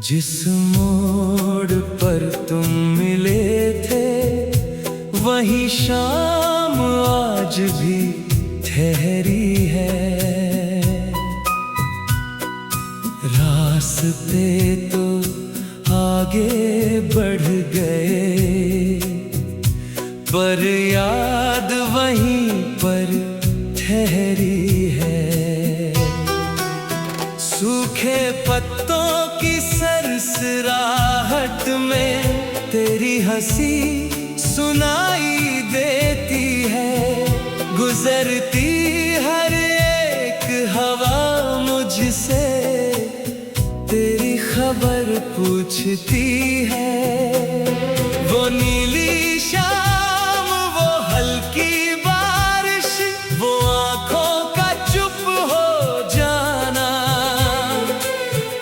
जिस मोड़ पर तुम मिले थे वही शाम आज भी ठहरी है। रास्ते तो आगे बढ़ गए पर याद वहीं पर ठहरी है। सूखे पत्तों की सरसराहट में तेरी हंसी सुनाई देती है। गुजरती हर एक हवा मुझसे तेरी खबर पूछती है। वो नीली शाम, वो हल्की बारिश, वो आंखों का चुप हो जाना।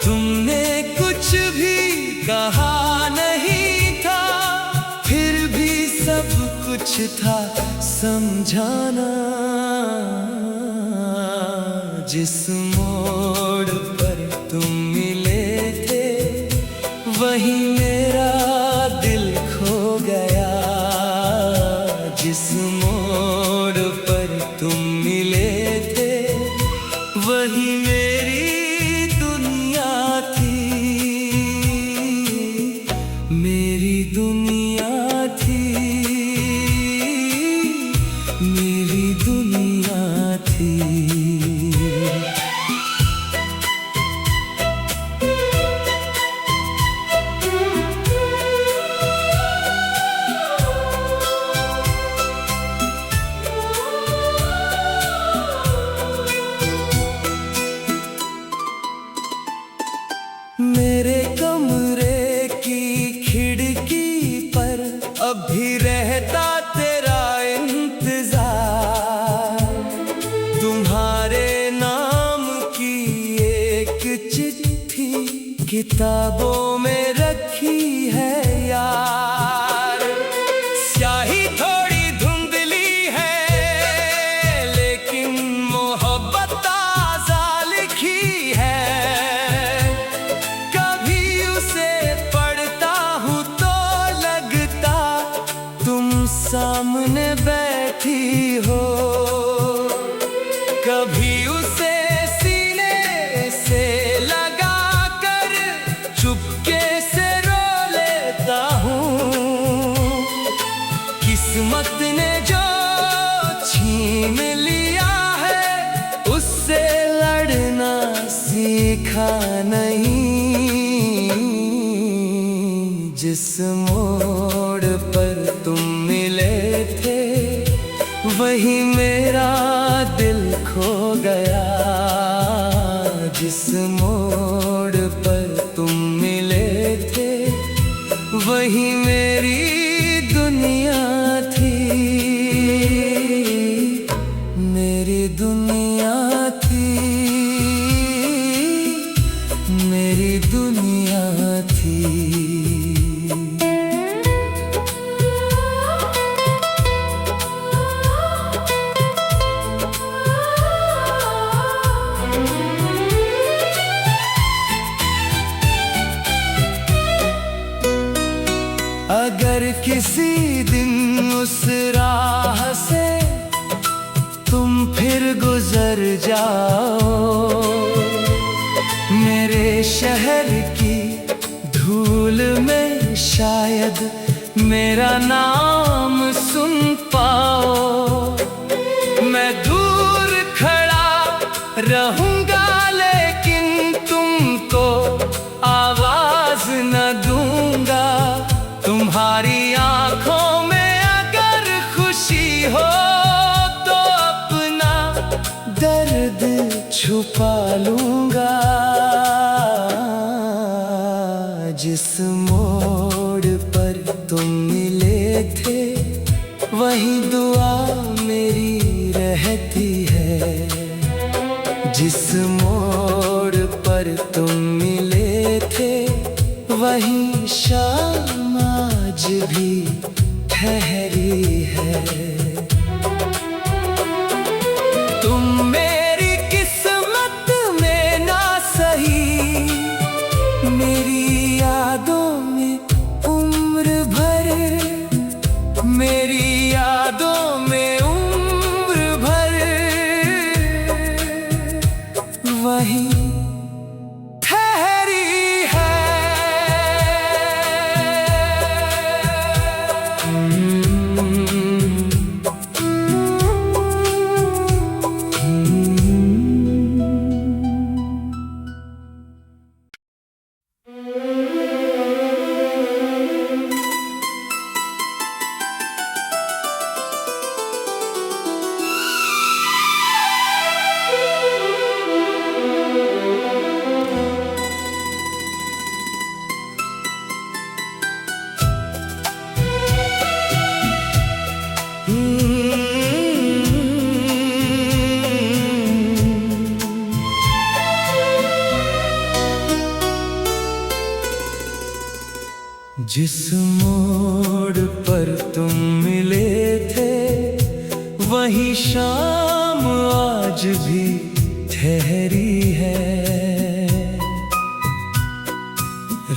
तुमने कुछ भी कहा नहीं था फिर भी सब कुछ था समझाना। जिस मोड़ पर तुम मिले थे वहीं मेरा दिल खो गया। जिस मोड़ पर तुम मिले थे वही मेरी दुनिया थी, मेरी दुनिया थी, मेरी दुनिया थी। मेरे कमरे की खिड़की पर अब भी रहता तेरा इंतजार। तुम्हारे नाम की एक चिट्ठी किताबों में रखी है यार। स्याही थोड़ी धुंधली है लेकिन मोहब्बत ताजा लिखी है। सामने बैठी हो, कभी उसे सीने से लगा कर चुपके से रो लेता हूँ। किस्मत ने जो छीन लिया है उससे लड़ना सीखा नहीं। जिस मोड़ पर तुम मिले थे वही मेरा दिल खो गया। जिस मोड़ पर तुम मिले थे वही मेरी दुनिया थी, मेरी दुनिया थी, मेरी दुनिया थी। अगर किसी दिन उस राह से तुम फिर गुजर जाओ, मेरे शहर की धूल में शायद मेरा नाम सुन पाओ। मैं दूर खड़ा रहूंगा लेकिन तुमको आवाज न दूंगा। तुम्हारी आंखों में अगर खुशी हो तो अपना दर्द छुपा लूंगा। जिस मोड़ पर तुम मिले थे वही दुआ मेरी रहती है। जिस मोड़ पर तुम मिले थे वही शाम आज भी ठहरी है। तुम मेरी किस्मत में ना सही, मेरी यादों में उम्र भर वही ठहरी है। जिस मोड़ पर तुम मिले थे वही शाम आज भी ठहरी है।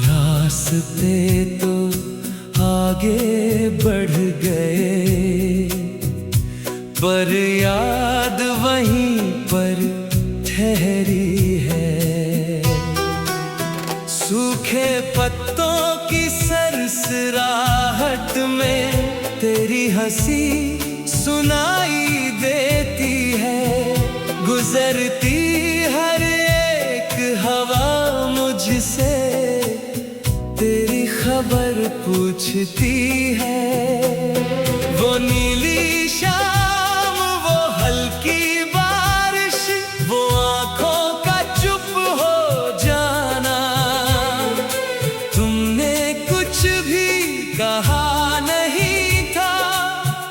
रास्ते तो आगे बढ़ गए पर याद वहीं पर ठहरी है। सूखे पत्तों की सरसराहट में तेरी हंसी सुनाई देती है। गुजरती हर एक हवा मुझसे तेरी खबर पूछती है। वो नीली शाम, वो हल्की बारिश, वो आंखों का चुप हो जाना। तुमने कुछ भी कहा नहीं था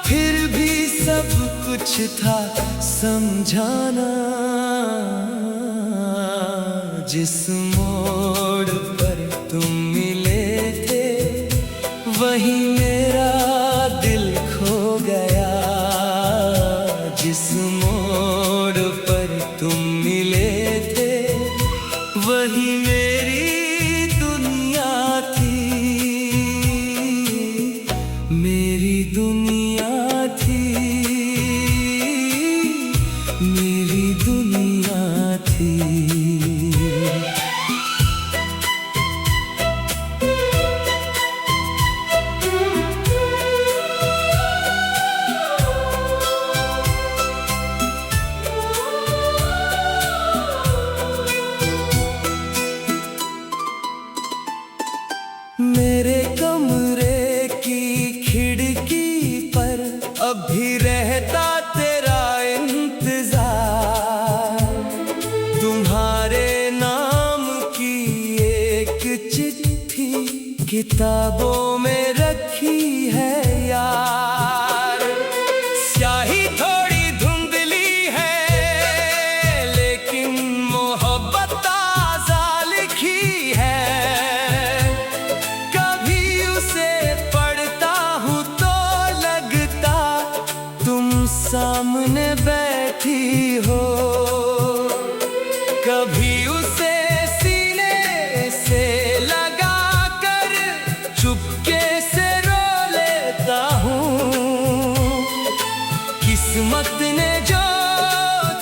फिर भी सब कुछ था समझाना। जिस मोड़ पर तुम मिले थे वही मेरा दिल खो गया। जिस मोड़ पर तुम मिले थे वही मेरी दुनिया थी। मेरी दुनिया थी, मेरी दुनिया थी। मेरे कमरे की खिड़की पर अब भी रहता तेरा इंतजार। तुम्हारे नाम की एक चिट्ठी किताबों में रखी है यार। स्याही थोड़ी धुंधली है लेकिन मोहब्बत ताजा लिखी है। सामने बैठी हो, कभी उसे सीने से लगा कर चुपके से रो लेता हूँ। किस्मत ने जो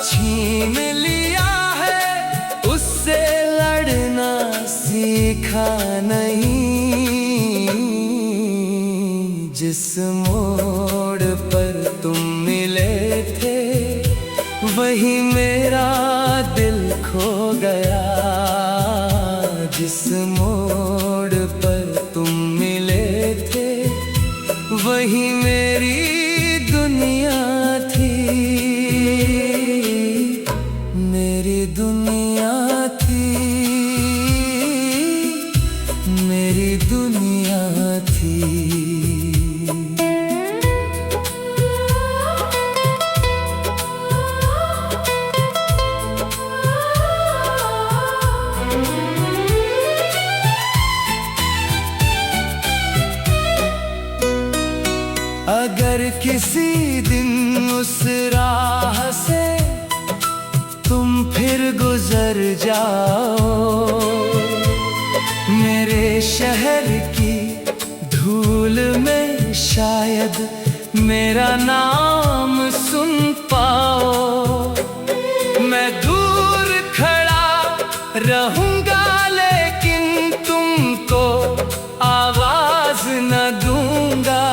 छीन लिया है उससे लड़ना सीखा नहीं। जिस मोड़ पर तुम मिले थे वही मेरा दिल खो गया। जिस मोड़ पर तुम मिले थे वही मेरी दुनिया थी। मेरी दुनिया थी, मेरी दुनिया थी। अगर किसी दिन उस राह से तुम फिर गुजर जाओ, मेरे शहर की धूल में शायद मेरा नाम सुन पाओ। मैं दूर खड़ा रहूंगा लेकिन तुमको आवाज न दूंगा।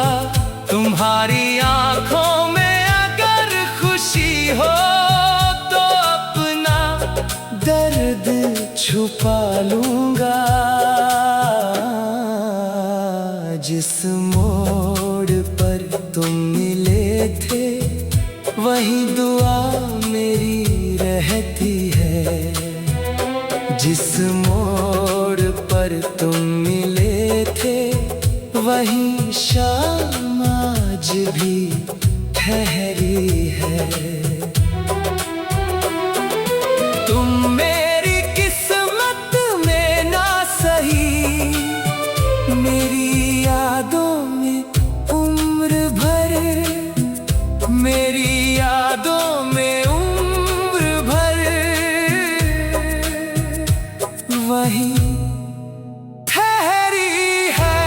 तुम्हारी आंखों में अगर खुशी हो तो अपना दर्द छुपा लूंगा। जिस मोड़ पर तुम मिले थे वही दुआ मेरी रहती है। जिस मोड़ पर तुम मिले थे वही शाम आज भी ठहरी है। तुम मेरी किस्मत में ना सही, मेरी यादों में उम्र भर, मेरी यादों में उम्र भर वही ठहरी है।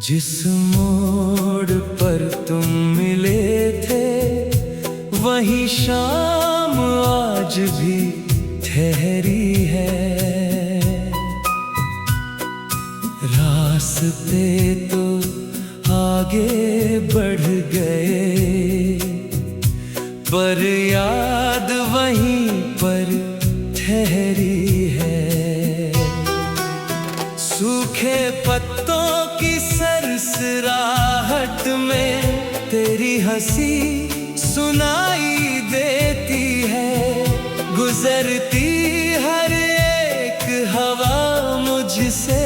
जिस मोड़ पर तुम मिले थे वही शाम आज भी ठहरी है। रास्ते तो आगे बढ़ गए पर याद वहीं पर ठहरी है। सूखे पत्तों की सरसराहट में तेरी हंसी सुनाई देती है। गुजरती हर एक हवा मुझसे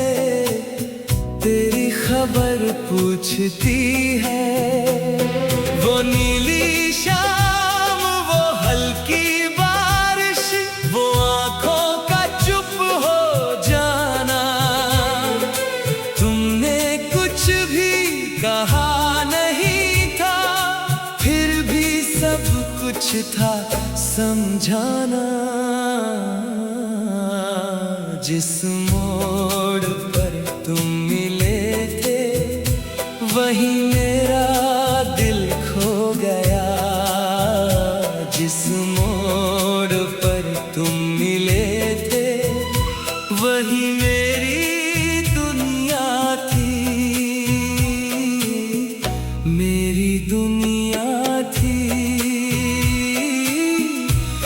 तेरी खबर पूछती है। वो नीली शाम, वो हल्की बारिश, वो आंखों का चुप हो जाना। तुमने कुछ भी कहा नहीं था फिर भी सब कुछ था समझाना। जिस मोड़ पर तुम मिले थे वही मेरा दिल खो गया। जिस मोड़ पर तुम मिले थे वही मेरी दुनिया थी, मेरी दुनिया थी,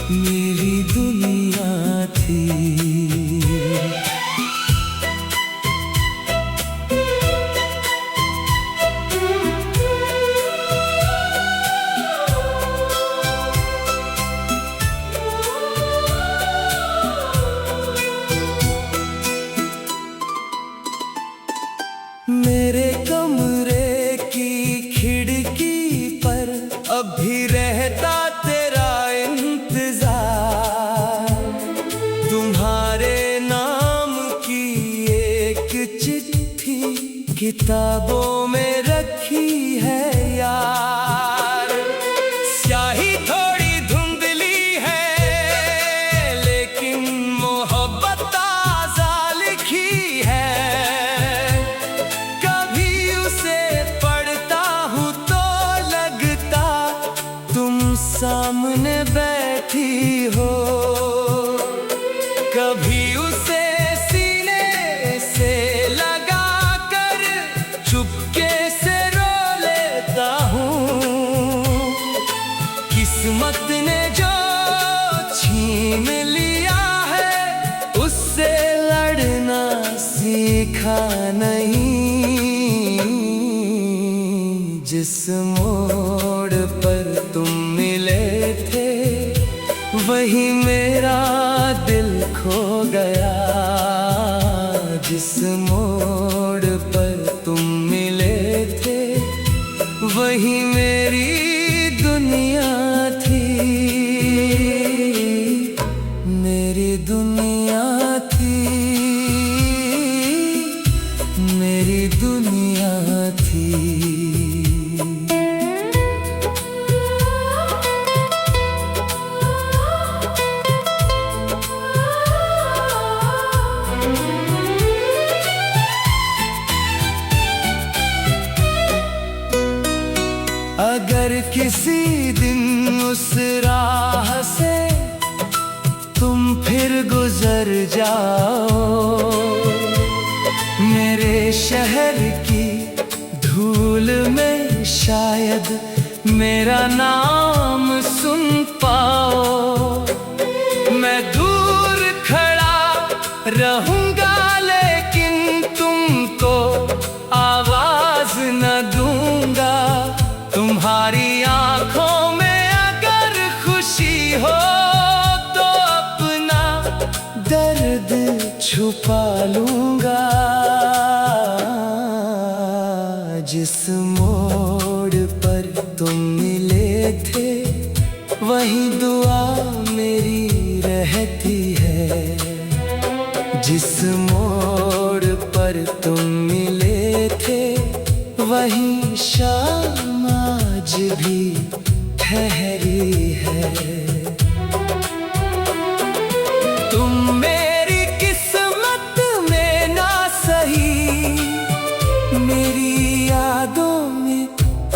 मेरी दुनिया थी। मेरे कमरे की खिड़की पर अब भी रहता तेरा इंतजार। तुम्हारे नाम की एक चिट्ठी किताबों में रखी है यार। स्याही थोड़ी धुंधली है लेकिन मोहब्बत ताजा लिखी है। कभी उसे पढ़ता हूँ तो लगता तुम सामने बैठी हो। कभी उसे सीने से लगा कर चुपके से रो लेता हूँ। किस्मत ने जो छीन लिया है उससे लड़ना सीखा नहीं। मेरी दुनिया थी, मेरी दुनिया थी। अगर किसी दिन उस राह से तुम फिर गुजर जाओ, मेरे शहर की धूल में शायद मेरा नाम सुन पाओ। मैं दूर खड़ा रहूंगा लेकिन तुमको आवाज न दूंगा। तुम्हारी आंखों में अगर खुशी हो तो अपना दर्द छुपा लूंगा। जिस मोड़ पर तुम मिले थे वही दुआ मेरी रहती है। जिस मोड़ पर तुम मिले थे वही शाम आज भी ठहरी है। तुम मेरी किस्मत में ना सही, मेरी यादों में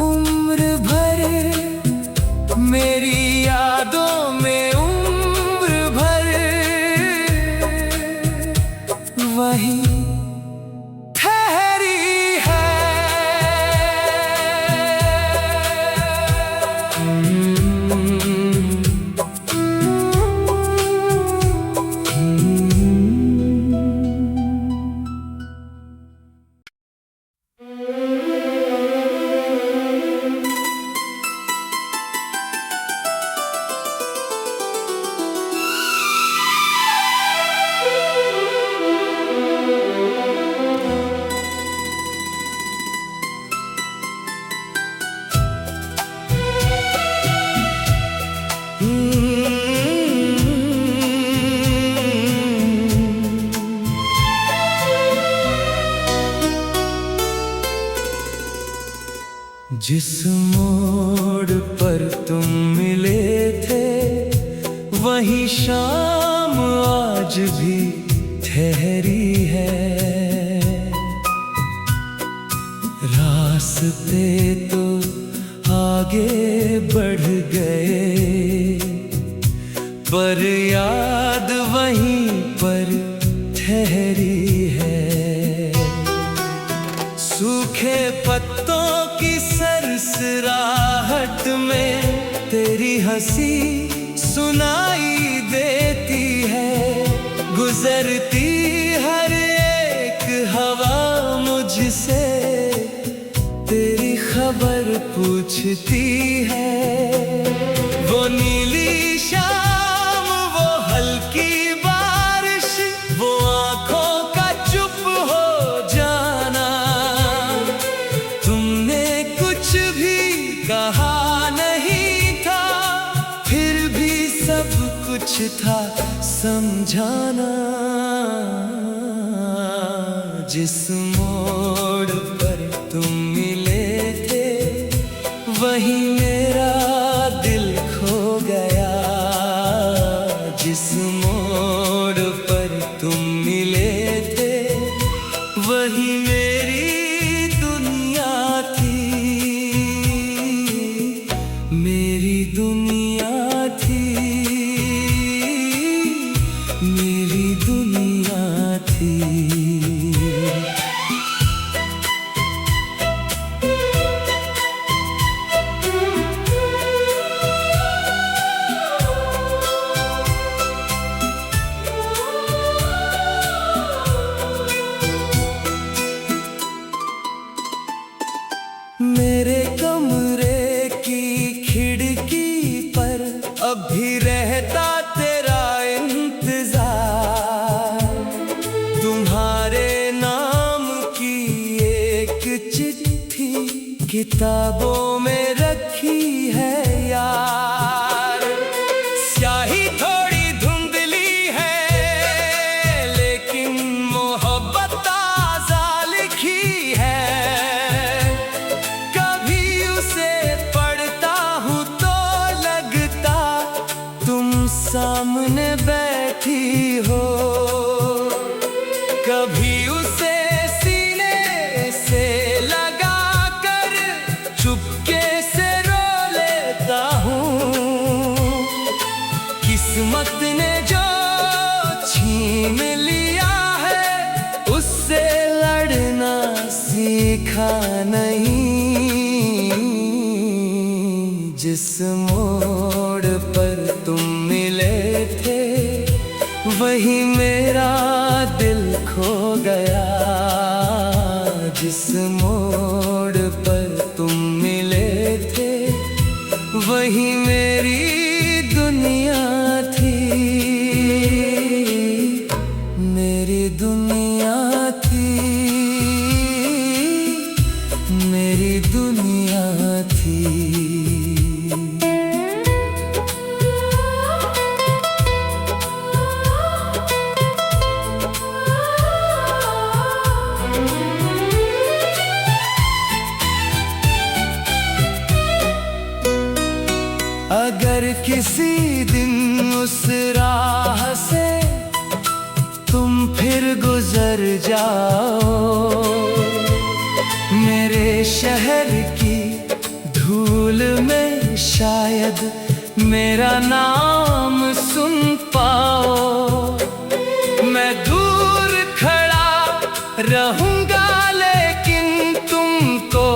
उम्र भर, मेरी यादों में उम्र भर वही जिस मोड़ पर तुम मिले थे वही शाम आज भी ठहरी है। रास्ते तो आगे बढ़ गए पर याद वहीं पर ठहरी है। सूखे पत्तों की सरसराहट में तेरी हंसी सुनाई देती है। गुजरती हर एक हवा मुझसे तेरी खबर पूछती है। वो नीली शाम, वो हल्की बारिश, वो आंखों का चुप हो जाना। तुमने कुछ भी कहा नहीं था फिर भी सब कुछ था समझाना। जिस मोड़ पर तुम मिले थे वही मेरा दिल खो गया। जिस मोड़ पर तुम मिले थे वही मेरी दुनिया थी, मेरी दुनिया थी, मेरी दुनिया थी। मेरे कमरे की खिड़की पर अब भी रहता तेरा इंतजार। तुम्हारे नाम की एक चिट्ठी किताबों में रखी है यार। स्याही थोड़ी धुंधली है बैठी हो। कभी उसे सीने से लगा कर चुपके से रो लेता हूँ। किस्मत ने जो छीन लिया है उससे लड़ना सीखा नहीं। जिस मोड़ पर तुम मिले थे वही मेरा दिल खो गया। जिस मोड़ पर तुम मिले थे वही मेरी दुनिया थी। मेरी दुनिया थी, मेरी दुनिया थी। अगर किसी दिन उस राह से तुम फिर गुजर जाओ, मेरे शहर की धूल में शायद मेरा नाम सुन पाओ। मैं दूर खड़ा रहूंगा लेकिन तुमको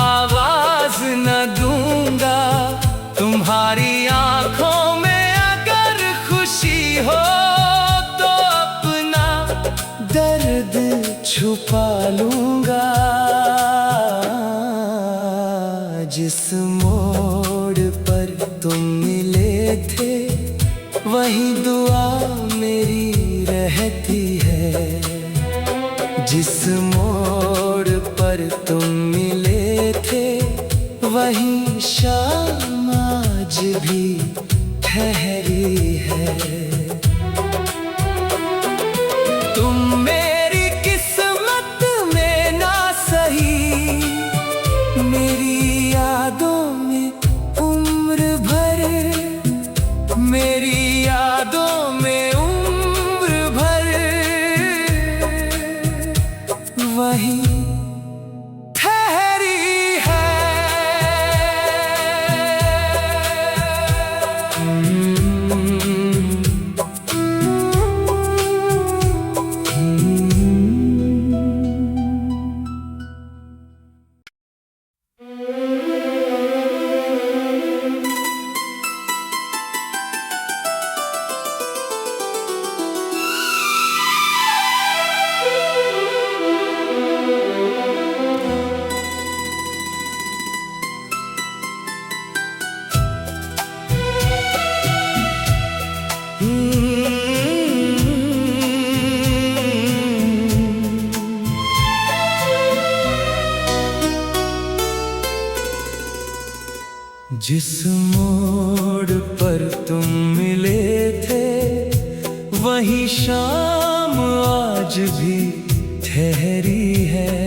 आवाज न दूंगा। तुम्हारी आंखों में अगर खुशी हो तो अपना दर्द छुपा लूंगा। जिस मोड़ पर तुम मिले थे वही दुआ मेरी रहती है। जिस मोड़ पर तुम मिले थे वही शाम आज भी ठहरी है। तुम मेरी किस्मत में ना सही, मेरी यादों में उम्र भर, मेरी यादों में उम्र भर वही जिस मोड़ पर तुम मिले थे वही शाम आज भी ठहरी है।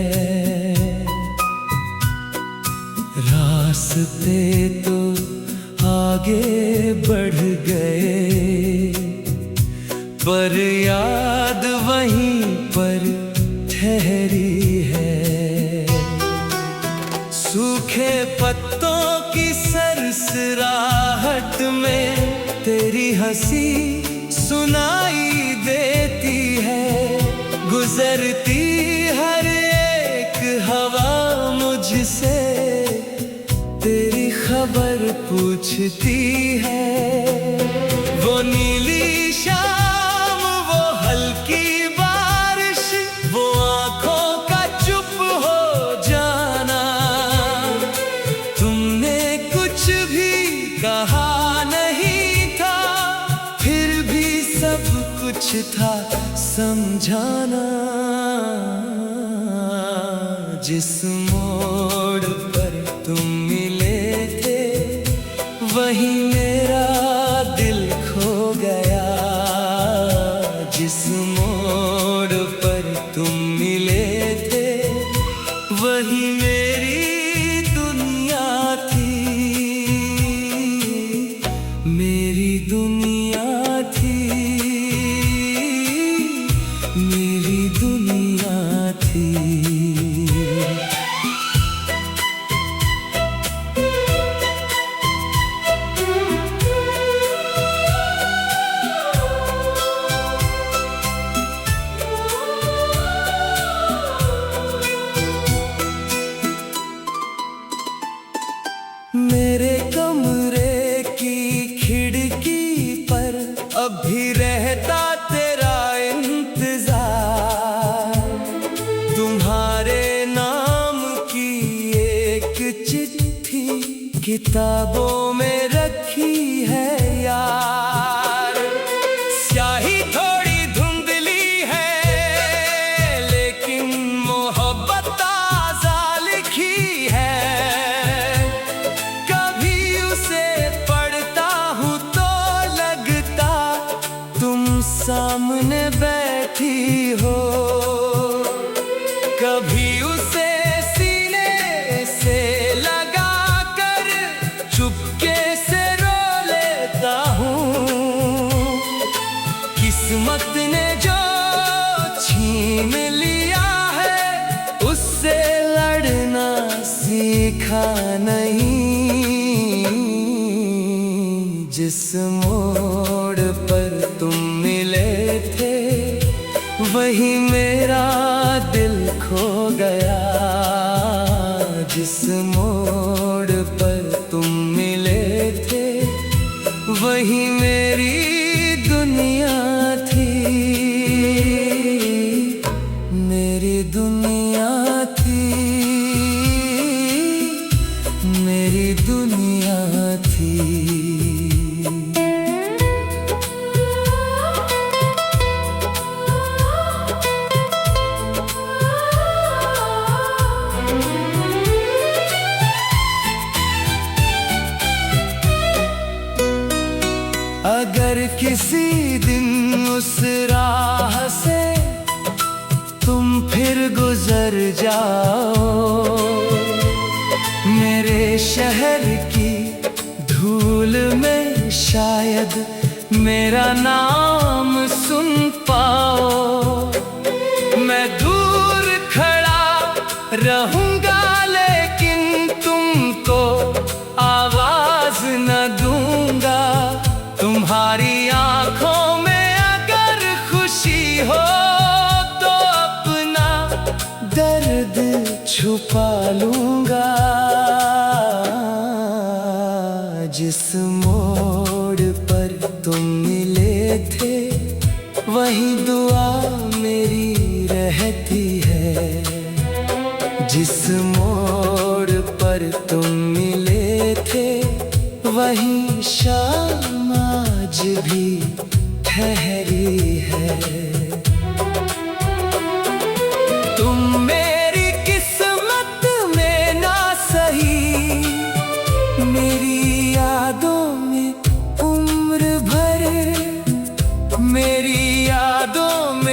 रास्ते तो आगे बढ़ गए पर याद वहीं पर ठहरी है। सूखे पत्तों की सरसराहट में तेरी हंसी सुनाई देती है। गुजरती हर एक हवा मुझसे तेरी खबर पूछती है। वो नीली शाम, वो हल्की बारिश, वो आंखों का चुप हो जाना। तुमने कुछ भी कहा नहीं था फिर भी सब कुछ था समझाना। जिस मोड़ पर तुम मिले थे वही मेरा दिल खो गया। जिस मोड़ पर तुम मिले थे वही मेरी दुनिया थी, मेरी दुनिया थी। किताबों में रखी है यार। स्याही थोड़ी धुंधली है लेकिन मोहब्बत ताजा लिखी है। कभी उसे पढ़ता हूँ तो लगता तुम सामने बैठी हो। कभी उसे सीने से लगा कर चुपके से रो लेता हूँ। किस्मत ने जो छीन लिया है उससे लड़ना सीखा नहीं। जिस मोड़ पर तुम मिले थे वही मेरा दिल खो गया। जिस मोड़ पर तुम मिले थे वही मेरी दुनिया थी। मेरी दुनिया थी, मेरी दुनिया थी। अगर किसी दिन उस राह से तुम फिर गुजर जाओ, मेरे शहर की धूल में शायद मेरा नाम सुन पाओ। मैं दूर खड़ा रहूंगा लेकिन तुमको आवाज न दूंगा। तुम्हारी आंखों में अगर खुशी हो तो अपना दर्द छुपा लूंगा। जिस मोड़ पर तुम मिले थे वही दुआ मेरी रहती है। जिस मोड़ पर तुम मिले थे वही शाम आज भी ठहरी है। तुम मेरी किस्मत में ना सही, मेरी यादों में उम्र भर, मेरी यादों में